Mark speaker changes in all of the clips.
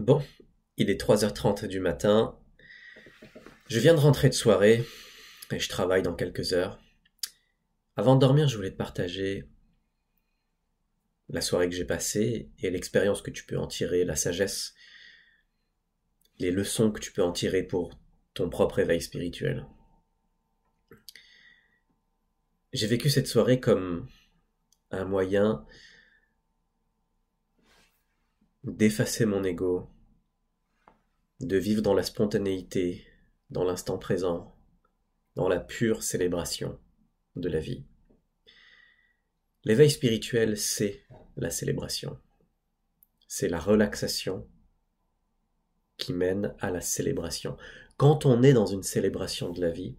Speaker 1: Bon, il est 3h30 du matin, je viens de rentrer de soirée et je travaille dans quelques heures. Avant de dormir, je voulais te partager la soirée que j'ai passée et l'expérience que tu peux en tirer, la sagesse, les leçons que tu peux en tirer pour ton propre éveil spirituel. J'ai vécu cette soirée comme un moyen d'effacer mon ego, de vivre dans la spontanéité, dans l'instant présent, dans la pure célébration de la vie. L'éveil spirituel, c'est la célébration. C'est la relaxation qui mène à la célébration. Quand on est dans une célébration de la vie,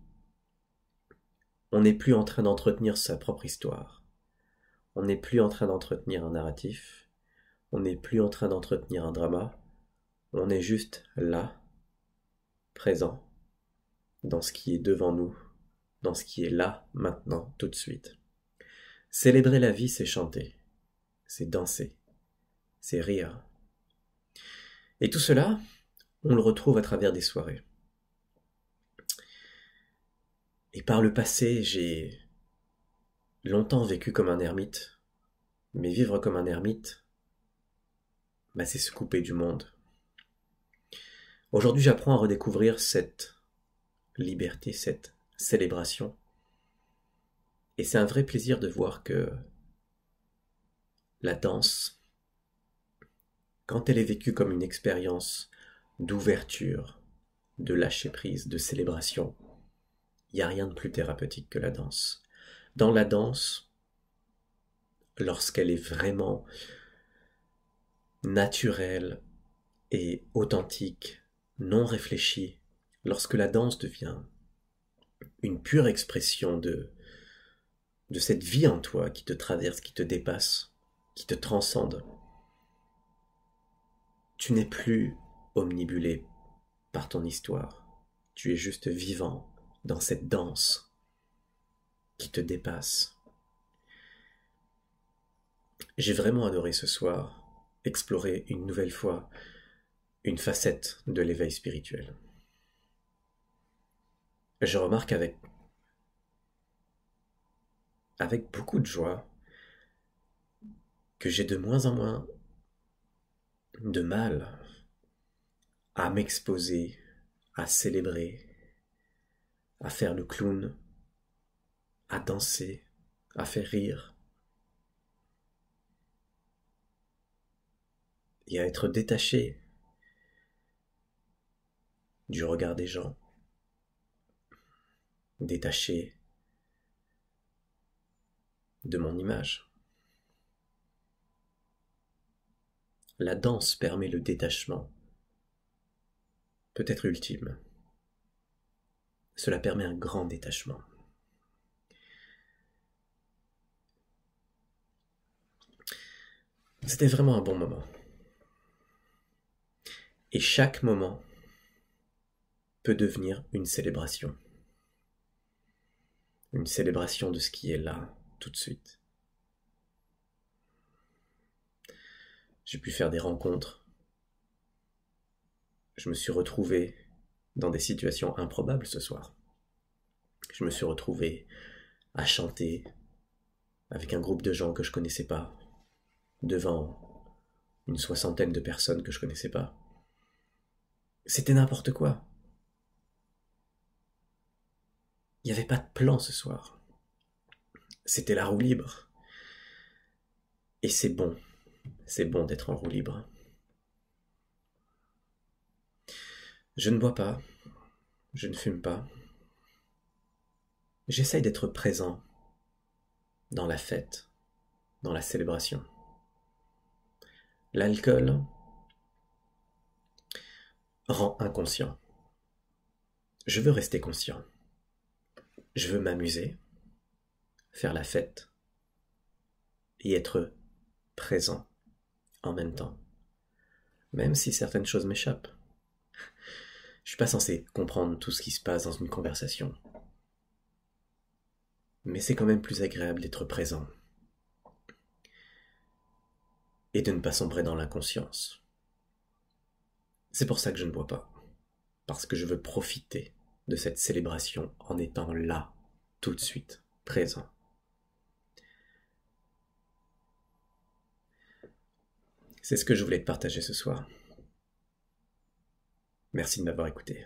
Speaker 1: on n'est plus en train d'entretenir sa propre histoire. On n'est plus en train d'entretenir un narratif. On n'est plus en train d'entretenir un drama. On est juste là, présent, dans ce qui est devant nous, dans ce qui est là, maintenant, tout de suite. Célébrer la vie, c'est chanter, c'est danser, c'est rire. Et tout cela, on le retrouve à travers des soirées. Et par le passé, j'ai longtemps vécu comme un ermite, mais vivre comme un ermite, c'est se couper du monde. Aujourd'hui, j'apprends à redécouvrir cette liberté, cette célébration. Et c'est un vrai plaisir de voir que la danse, quand elle est vécue comme une expérience d'ouverture, de lâcher prise, de célébration, il n'y a rien de plus thérapeutique que la danse. Dans la danse, lorsqu'elle est vraiment naturelle et authentique, non réfléchie, lorsque la danse devient une pure expression de cette vie en toi qui te traverse, qui te dépasse, qui te transcende, tu n'es plus omnibulé par ton histoire. Tu es juste vivant dans cette danse qui te dépasse. J'ai vraiment adoré ce soir explorer une nouvelle fois une facette de l'éveil spirituel. Je remarque avec beaucoup de joie que j'ai de moins en moins de mal à m'exposer, à célébrer, à faire le clown, à danser, à faire rire, et à être détaché du regard des gens, détaché de mon image. La danse permet le détachement, peut-être ultime. Cela permet un grand détachement. C'était vraiment un bon moment. Et chaque moment peut devenir une célébration. Une célébration de ce qui est là, tout de suite. J'ai pu faire des rencontres. Je me suis retrouvé dans des situations improbables ce soir. Je me suis retrouvé à chanter avec un groupe de gens que je connaissais pas, devant une soixantaine de personnes que je connaissais pas. C'était n'importe quoi. Il n'y avait pas de plan ce soir. C'était la roue libre. Et c'est bon d'être en roue libre. Je ne bois pas, je ne fume pas. J'essaye d'être présent dans la fête, dans la célébration. L'alcool rend inconscient. Je veux rester conscient. Je veux m'amuser, faire la fête et être présent en même temps. Même si certaines choses m'échappent. Je suis pas censé comprendre tout ce qui se passe dans une conversation. Mais c'est quand même plus agréable d'être présent et de ne pas sombrer dans l'inconscience. C'est pour ça que je ne bois pas. Parce que je veux profiter de cette célébration en étant là, tout de suite, présent. C'est ce que je voulais te partager ce soir. Merci de m'avoir écouté.